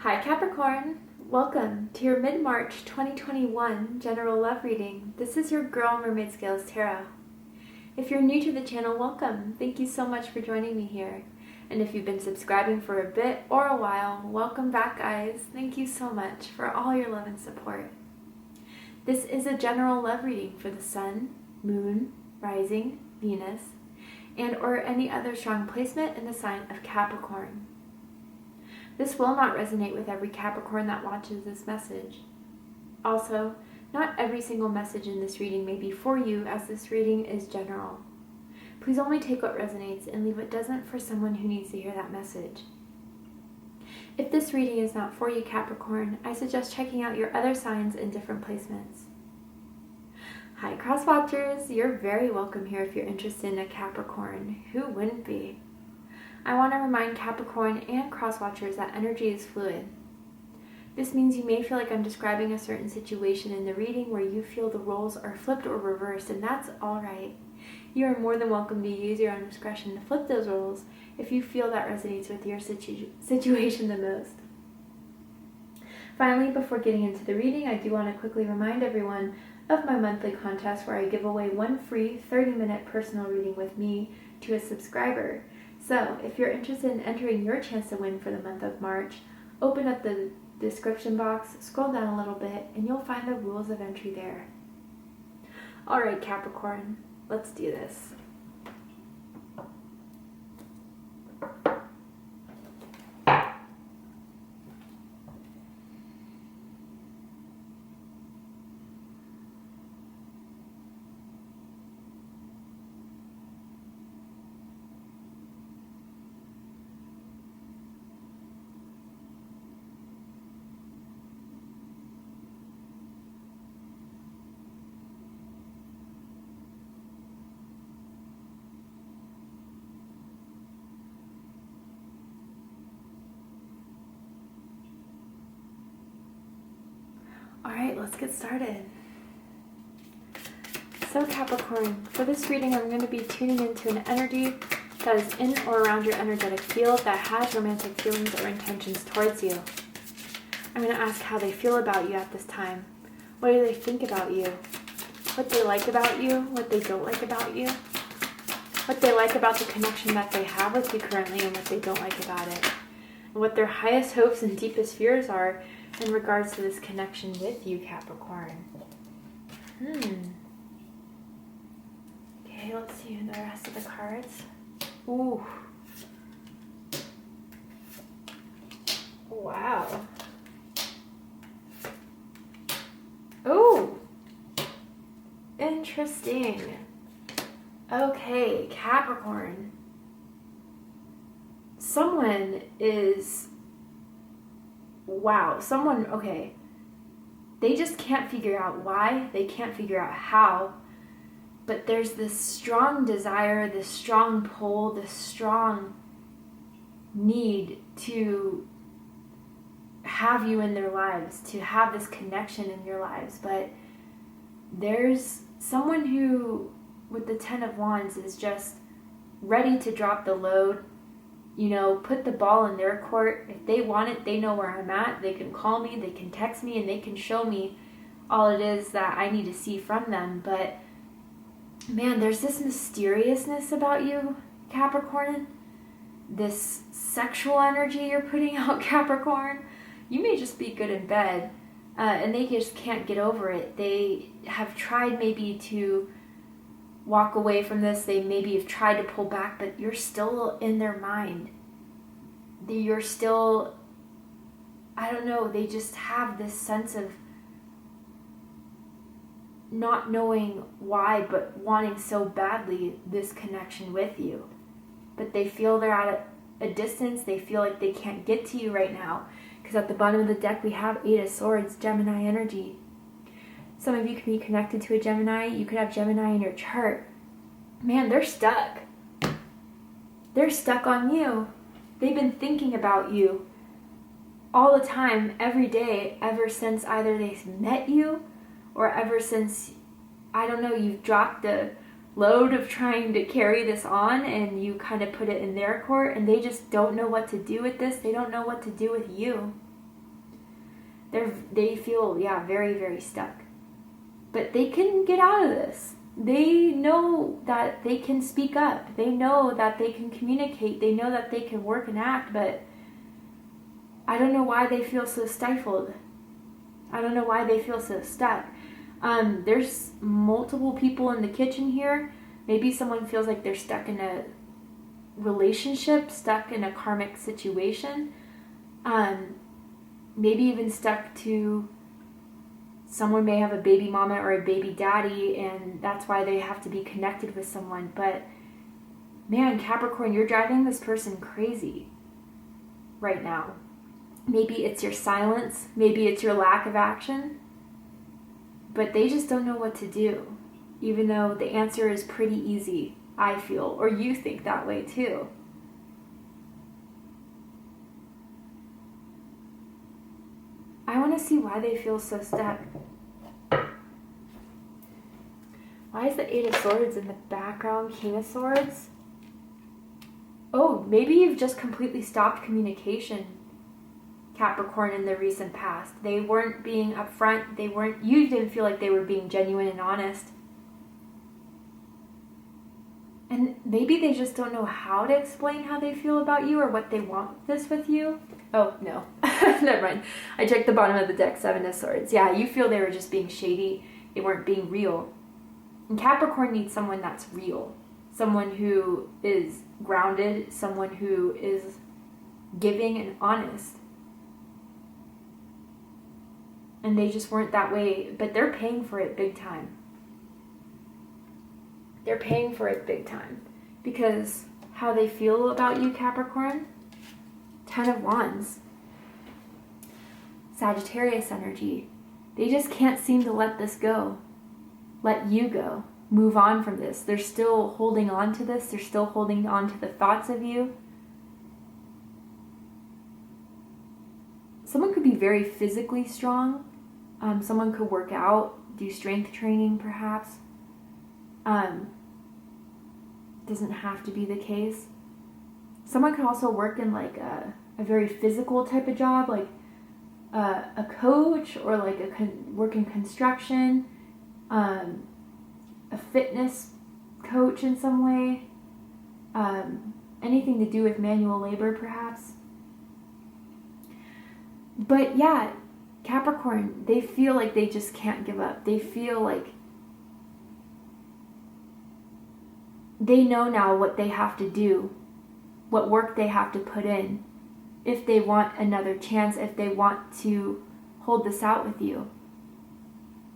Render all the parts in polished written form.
Hi Capricorn! Welcome to your mid-March 2021 general love reading. This is your girl Mermaid Scales Tarot. If you're new to the channel, welcome. Thank you so much for joining me here. And if you've been subscribing for a bit or a while, welcome back guys. Thank you so much for all your love and support. This is a general love reading for the Sun, Moon, Rising, Venus, and or any other strong placement in the sign of Capricorn. This will not resonate with every Capricorn that watches this message. Also, not every single message in this reading may be for you, as this reading is general. Please only take what resonates and leave what doesn't for someone who needs to hear that message. If this reading is not for you, Capricorn, I suggest checking out your other signs in different placements. Hi Cross Watchers, you're very welcome here if you're interested in a Capricorn. Who wouldn't be? I want to remind Capricorn and cross-watchers that energy is fluid. This means you may feel like I'm describing a certain situation in the reading where you feel the roles are flipped or reversed, and that's alright. You are more than welcome to use your own discretion to flip those roles if you feel that resonates with your situation the most. Finally, before getting into the reading, I do want to quickly remind everyone of my monthly contest where I give away one free 30-minute personal reading with me to a subscriber. So, if you're interested in entering your chance to win for the month of March, open up the description box, scroll down a little bit, and you'll find the rules of entry there. Alright Capricorn, let's do this. Alright, let's get started. So Capricorn, for this reading I'm going to be tuning into an energy that is in or around your energetic field that has romantic feelings or intentions towards you. I'm going to ask how they feel about you at this time. What do they think about you? What they like about you, what they don't like about you. What they like about the connection that they have with you currently and what they don't like about it. And what their highest hopes and deepest fears are in regards to this connection with you, Capricorn. Okay, let's see the rest of the cards. Ooh. Wow. Ooh. Interesting. Okay, Capricorn. Someone is... Wow, okay, they just can't figure out why, they can't figure out how, but there's this strong desire, this strong pull, this strong need to have you in their lives, to have this connection in your lives, but there's someone who, with the Ten of Wands, is just ready to drop the load. You know, put the ball in their court. If they want it, they know where I'm at. They can call me, they can text me, and they can show me all it is that I need to see from them. But, man, there's this mysteriousness about you, Capricorn. This sexual energy you're putting out, Capricorn. You may just be good in bed, and they just can't get over it. They have tried maybe to walk away from this, they maybe have tried to pull back, but you're still in their mind. You're still, I don't know, they just have this sense of not knowing why, but wanting so badly this connection with you. But they feel they're at a distance, they feel like they can't get to you right now, because at the bottom of the deck we have Eight of Swords, Gemini energy. Some of you can be connected to a Gemini. You could have Gemini in your chart. Man, they're stuck. They're stuck on you. They've been thinking about you all the time, every day, ever since either they met you or ever since, I don't know, you've dropped the load of trying to carry this on and you kind of put it in their court and they just don't know what to do with this. They don't know what to do with you. They feel, yeah, very, very stuck. But they can get out of this. They know that they can speak up. They know that they can communicate. They know that they can work and act, but I don't know why they feel so stifled. I don't know why they feel so stuck. There's multiple people in the kitchen here. Maybe someone feels like they're stuck in a relationship, stuck in a karmic situation. Maybe even stuck to someone may have a baby mama or a baby daddy, and that's why they have to be connected with someone. But man, Capricorn, you're driving this person crazy right now. Maybe it's your silence, maybe it's your lack of action, but they just don't know what to do, even though the answer is pretty easy, I feel, or you think that way too. I want to see why they feel so stuck. Why is the Eight of Swords in the background? King of Swords? Oh, maybe you've just completely stopped communication, Capricorn, in the recent past. They weren't being upfront. You didn't feel like they were being genuine and honest. And maybe they just don't know how to explain how they feel about you or what they want this with you. Oh, no. Never mind. I checked the bottom of the deck, Seven of Swords. Yeah, you feel they were just being shady. They weren't being real. And Capricorn needs someone that's real. Someone who is grounded. Someone who is giving and honest. And they just weren't that way. But they're paying for it big time. They're paying for it big time. Because how they feel about you, Capricorn? 10 of Wands. Sagittarius energy. They just can't seem to let this go. Let you go. Move on from this. They're still holding on to this. They're still holding on to the thoughts of you. Someone could be very physically strong. Someone could work out, do strength training perhaps. Doesn't have to be the case. Someone could also work in like a very physical type of job, like a coach, or like work in construction, a fitness coach in some way, anything to do with manual labor perhaps. But yeah, Capricorn, they feel like they just can't give up. They feel like they know now what they have to do, what work they have to put in, if they want another chance, if they want to hold this out with you.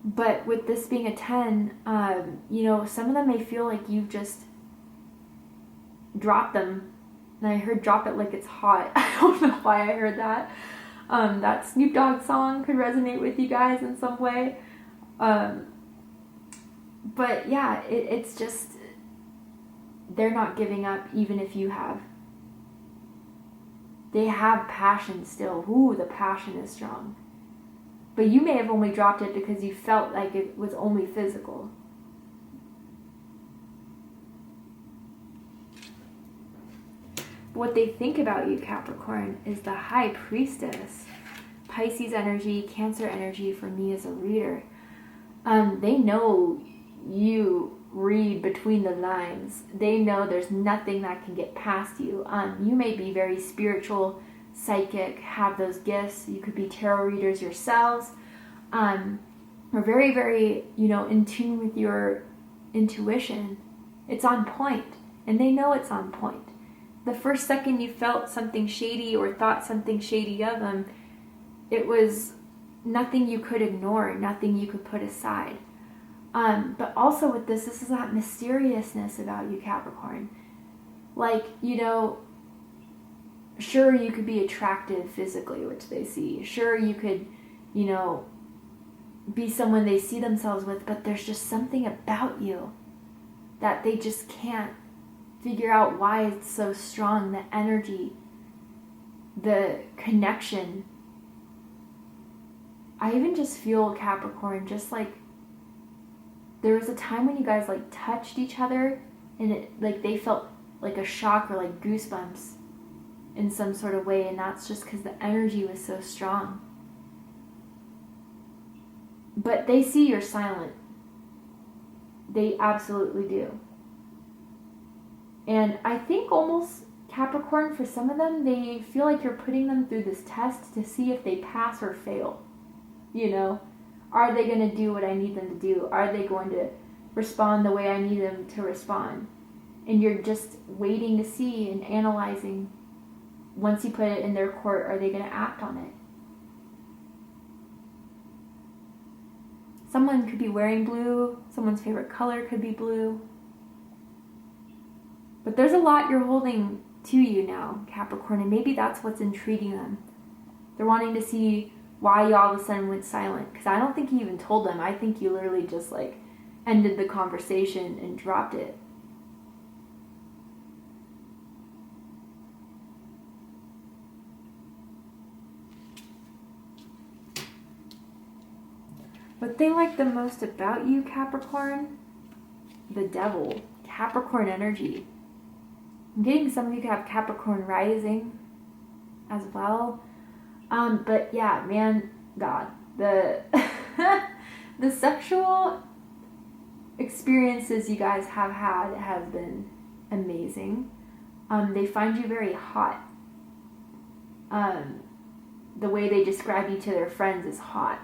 But with this being a 10, some of them may feel like you've just dropped them. And I heard drop it like it's hot. I don't know why I heard that. That Snoop Dogg song could resonate with you guys in some way. But yeah, it's just, they're not giving up even if you have. They have passion still. Ooh, the passion is strong. But you may have only dropped it because you felt like it was only physical. What they think about you, Capricorn, is the High Priestess. Pisces energy, Cancer energy for me as a reader. They know you read between the lines. They know there's nothing that can get past you. You may be very spiritual, psychic, have those gifts. You could be tarot readers yourselves. Or very, very, in tune with your intuition. It's on point. And they know it's on point. The first second you felt something shady or thought something shady of them, it was nothing you could ignore, nothing you could put aside. But also with this is that mysteriousness about you, Capricorn. Like, sure, you could be attractive physically, which they see. Sure, you could, be someone they see themselves with, but there's just something about you that they just can't figure out why it's so strong. The energy, the connection. I even just feel, Capricorn, just like there was a time when you guys like touched each other and it like they felt like a shock or like goosebumps in some sort of way, and that's just because the energy was so strong. But they see you're silent. They absolutely do. And I think almost Capricorn, for some of them, they feel like you're putting them through this test to see if they pass or fail. You know, are they going to do what I need them to do? Are they going to respond the way I need them to respond? And you're just waiting to see and analyzing. Once you put it in their court, are they going to act on it? Someone could be wearing blue. Someone's favorite color could be blue. But there's a lot you're holding to you now, Capricorn, and maybe that's what's intriguing them. They're wanting to see why you all of a sudden went silent, because I don't think you even told them. I think you literally just like ended the conversation and dropped it. What they like the most about you, Capricorn? The devil. Capricorn energy. I'm getting some of you have Capricorn rising as well. But yeah, man, God, the the sexual experiences you guys have had have been amazing. They find you very hot. The way they describe you to their friends is hot.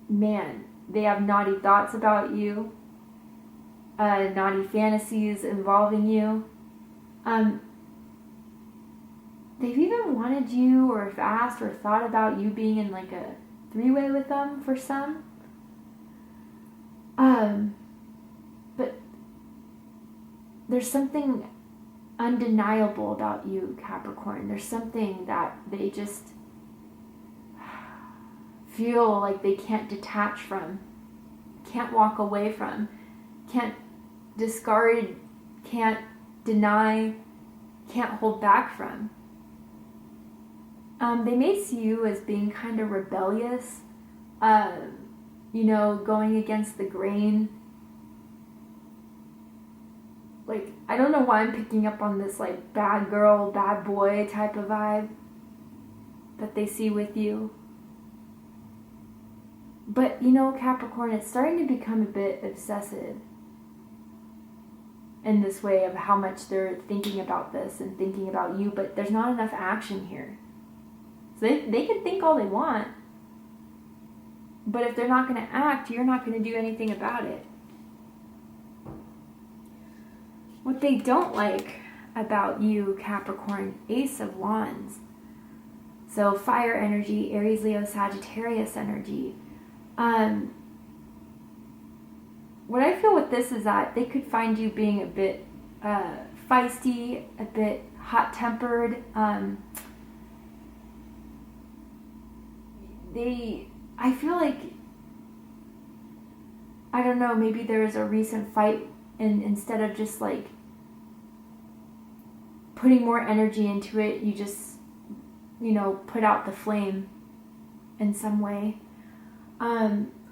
Man, they have naughty thoughts about you. Naughty fantasies involving you. They've even wanted you or have asked or thought about you being in like a three-way with them for some. But there's something undeniable about you, Capricorn. There's something that they just feel like they can't detach from, can't walk away from, can't discard, can't deny, can't hold back from. They may see you as being kind of rebellious, going against the grain. Like, I don't know why I'm picking up on this, like, bad girl, bad boy type of vibe that they see with you. But, Capricorn, it's starting to become a bit obsessive in this way of how much they're thinking about this and thinking about you, but there's not enough action here. So they can think all they want, but if they're not going to act, you're not going to do anything about it. What they don't like about you, Capricorn, Ace of Wands. So fire energy, Aries, Leo, Sagittarius energy. What I feel with this is that they could find you being a bit feisty, a bit hot-tempered. I feel like, I don't know, maybe there was a recent fight and instead of just like putting more energy into it, you just, put out the flame in some way.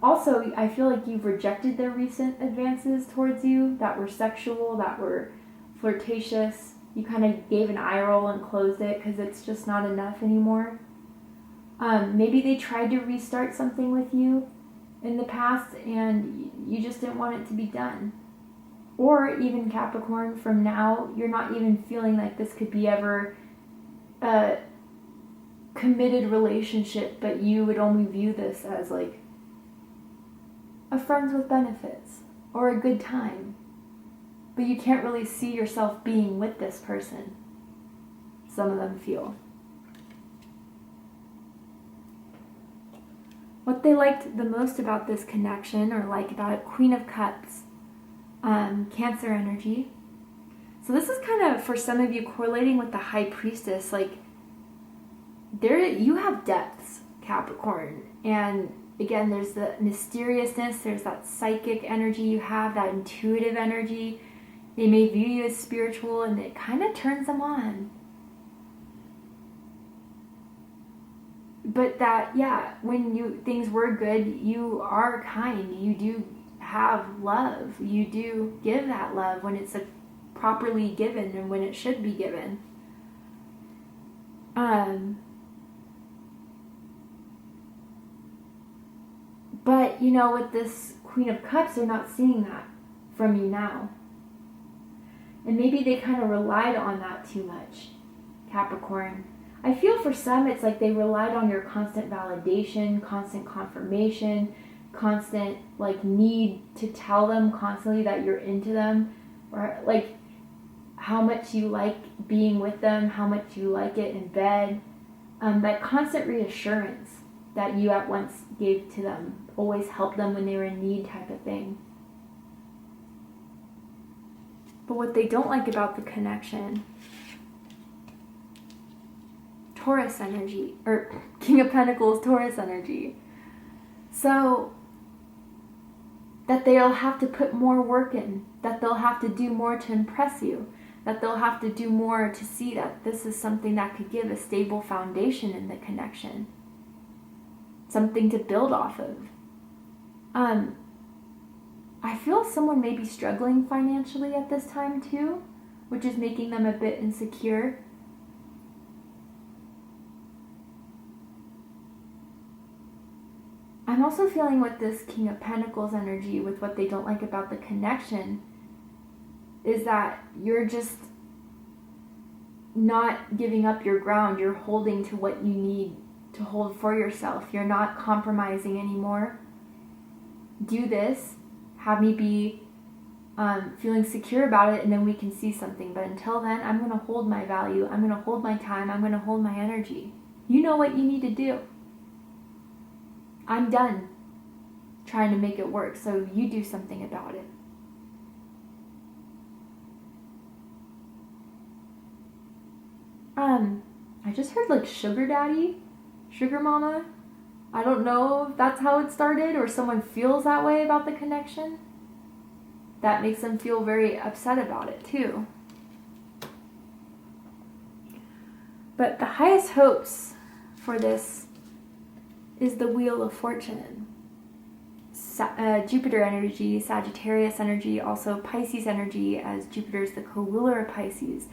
Also, I feel like you've rejected their recent advances towards you that were sexual, that were flirtatious. You kind of gave an eye roll and closed it because it's just not enough anymore. Maybe they tried to restart something with you in the past and you just didn't want it to be done. Or even Capricorn, from now, you're not even feeling like this could be ever a committed relationship, but you would only view this as like a friends with benefits or a good time. But you can't really see yourself being with this person, some of them feel. What they liked the most about this connection, or like about it, Queen of Cups, Cancer energy. So this is kind of, for some of you, correlating with the High Priestess. Like, you have depths, Capricorn. And again, there's the mysteriousness, there's that psychic energy you have, that intuitive energy. They may view you as spiritual, and it kind of turns them on. But that, yeah, when things were good, you are kind. You do have love. You do give that love when it's properly given and when it should be given. But, you know, with this Queen of Cups, they're not seeing that from you now. And maybe they kind of relied on that too much, Capricorn. I feel for some, it's like they relied on your constant validation, constant confirmation, constant, like, need to tell them constantly that you're into them, or, like, how much you like being with them, how much you like it in bed. That constant reassurance that you at once gave to them, always helped them when they were in need type of thing. But what they don't like about the connection, Taurus energy, or King of Pentacles, Taurus energy. So that they'll have to put more work in, that they'll have to do more to impress you, that they'll have to do more to see that this is something that could give a stable foundation in the connection. Something to build off of. I feel someone may be struggling financially at this time too, which is making them a bit insecure. I'm also feeling with this King of Pentacles energy, with what they don't like about the connection, is that you're just not giving up your ground. You're holding to what you need to hold for yourself. You're not compromising anymore. Do this. Have me be feeling secure about it, and then we can see something. But until then, I'm going to hold my value. I'm going to hold my time. I'm going to hold my energy. You know what you need to do. I'm done trying to make it work, so you do something about it. I just heard like sugar daddy, sugar mama. I don't know if that's how it started or someone feels that way about the connection. That makes them feel very upset about it too. But the highest hopes for this is the Wheel of Fortune. Jupiter energy, Sagittarius energy, also Pisces energy, as Jupiter is the co-ruler of Pisces.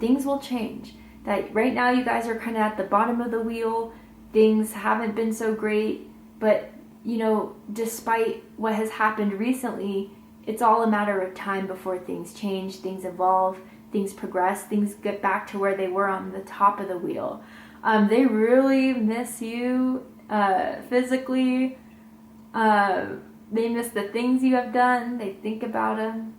Things will change. That right now you guys are kind of at the bottom of the wheel. Things haven't been so great, but you know, despite what has happened recently, it's all a matter of time before things change, things evolve, things progress, things get back to where they were on the top of the wheel. They really miss you physically. They miss the things you have done. They think about them.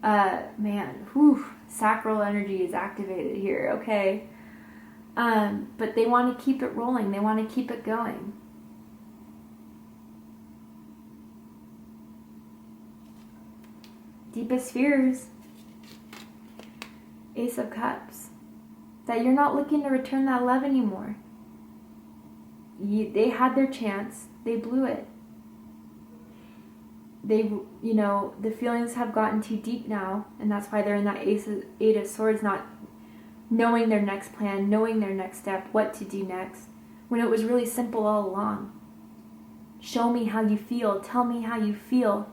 Man, whew, sacral energy is activated here, okay? But they want to keep it rolling. They want to keep it going. Deepest fears. Ace of Cups. That you're not looking to return that love anymore. They had their chance. They blew it. The feelings have gotten too deep now, and that's why they're in that Eight of Swords, not knowing their next plan, knowing their next step, what to do next, when it was really simple all along. Show me how you feel. Tell me how you feel.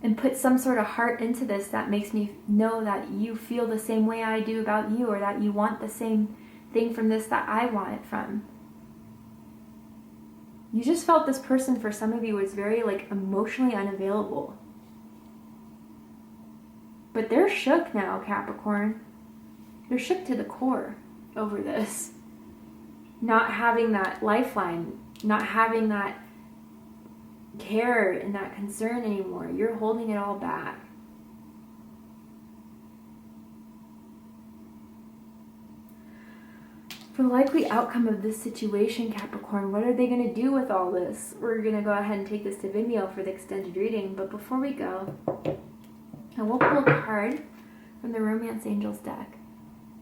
And put some sort of heart into this that makes me know that you feel the same way I do about you, or that you want the same thing from this that I want it from. You just felt this person, for some of you, was very emotionally unavailable. But they're shook now, Capricorn. They're shook to the core over this. Not having that lifeline, not having that care and that concern anymore. You're holding it all back. For the likely outcome of this situation, Capricorn, what are they going to do with all this? We're going to go ahead and take this to Vimeo for the extended reading, but before we go, I will pull a card from the Romance Angels deck,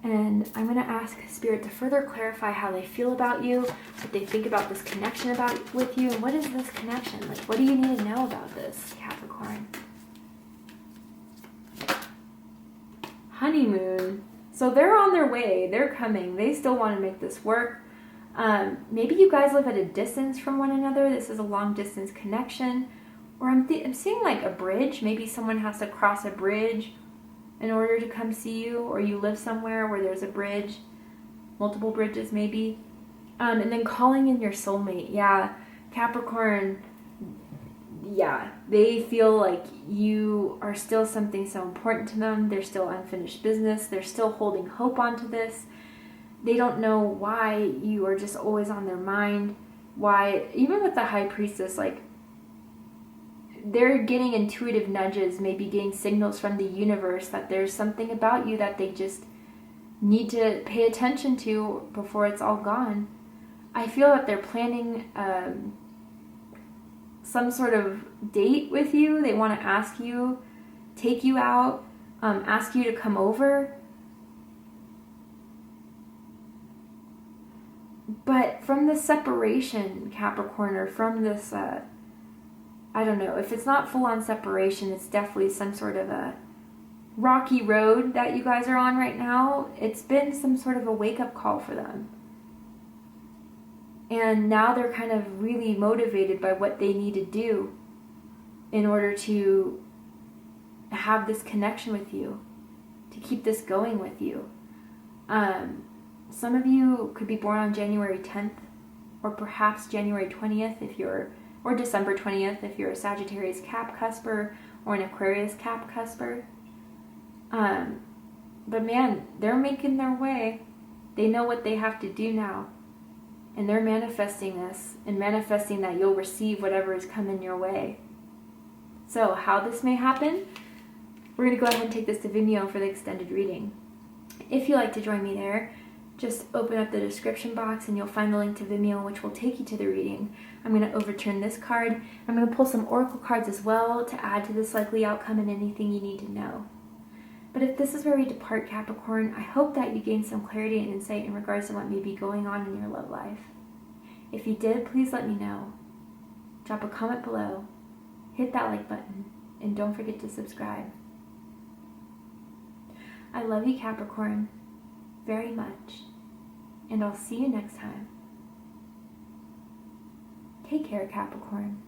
and I'm going to ask Spirit to further clarify how they feel about you, what they think about this connection with you, and what is this connection? What do you need to know about this, Capricorn? Honeymoon. So they're on their way. They're coming. They still want to make this work. Maybe you guys live at a distance from one another. This is a long distance connection. Or I'm seeing a bridge. Maybe someone has to cross a bridge in order to come see you. Or you live somewhere where there's a bridge. Multiple bridges maybe. And then calling in your soulmate. Yeah. Capricorn, yeah, they feel like you are still something so important to them. There's still unfinished business. They're still holding hope onto this. They don't know why you are just always on their mind. Why, even with the High Priestess, like, they're getting intuitive nudges, maybe getting signals from the universe that there's something about you that they just need to pay attention to before it's all gone. I feel that they're planning some sort of date with you. They want to ask you, take you out, ask you to come over. But from this separation, Capricorn, or from this, I don't know, if it's not full-on separation, it's definitely some sort of a rocky road that you guys are on right now. It's been some sort of a wake-up call for them. And now they're kind of really motivated by what they need to do in order to have this connection with you, to keep this going with you. Some of you could be born on January 10th, or perhaps January 20th or December 20th if you're a Sagittarius Cap cusper or an Aquarius Cap cusper. But man, they're making their way. They know what they have to do now. And they're manifesting this, and manifesting that you'll receive whatever is coming your way. So how this may happen, we're going to go ahead and take this to Vimeo for the extended reading. If you'd like to join me there, just open up the description box and you'll find the link to Vimeo, which will take you to the reading. I'm going to overturn this card. I'm going to pull some oracle cards as well to add to this likely outcome and anything you need to know. But if this is where we depart, Capricorn, I hope that you gain some clarity and insight in regards to what may be going on in your love life. If you did, please let me know. Drop a comment below, hit that like button, and don't forget to subscribe. I love you, Capricorn, very much, and I'll see you next time. Take care, Capricorn.